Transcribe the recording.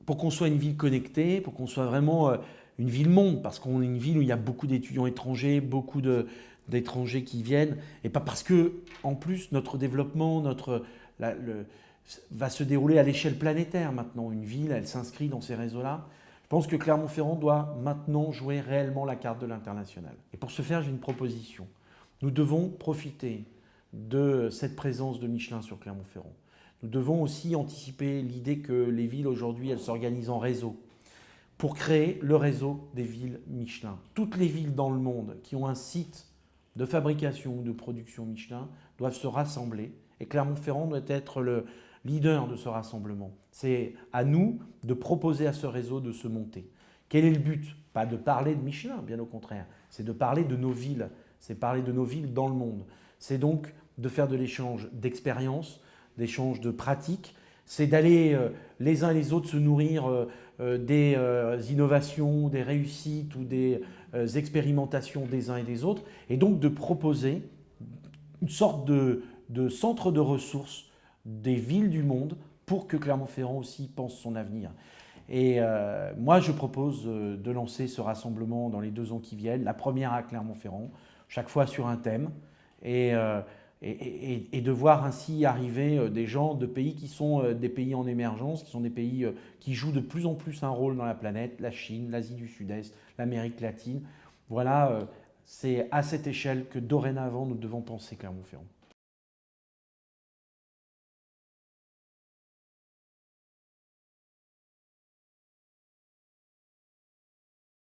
pour qu'on soit une ville connectée, pour qu'on soit vraiment une ville-monde, parce qu'on est une ville où il y a beaucoup d'étudiants étrangers, beaucoup d'étrangers qui viennent, et pas parce que, en plus, notre développement, va se dérouler à l'échelle planétaire maintenant. Une ville, elle s'inscrit dans ces réseaux-là. Je pense que Clermont-Ferrand doit maintenant jouer réellement la carte de l'international. Et pour ce faire, j'ai une proposition. Nous devons profiter de cette présence de Michelin sur Clermont-Ferrand. Nous devons aussi anticiper l'idée que les villes aujourd'hui, elles s'organisent en réseau pour créer le réseau des villes Michelin. Toutes les villes dans le monde qui ont un site de fabrication ou de production Michelin doivent se rassembler et Clermont-Ferrand doit être le leader de ce rassemblement. C'est à nous de proposer à ce réseau de se monter. Quel est le but? Pas de parler de Michelin, bien au contraire. C'est de parler de nos villes. C'est parler de nos villes dans le monde. C'est donc de faire de l'échange d'expériences, d'échanges de pratiques. C'est d'aller les uns et les autres se nourrir des innovations, des réussites ou des expérimentations des uns et des autres. Et donc de proposer une sorte de centre de ressources des villes du monde pour que Clermont-Ferrand aussi pense son avenir. Et moi, je propose de lancer ce rassemblement dans les 2 ans qui viennent. La première à Clermont-Ferrand, chaque fois sur un thème. Et, et de voir ainsi arriver des gens de pays qui sont des pays en émergence, qui sont des pays qui jouent de plus en plus un rôle dans la planète, la Chine, l'Asie du Sud-Est, l'Amérique latine. Voilà, c'est à cette échelle que dorénavant nous devons penser Clermont-Ferrand.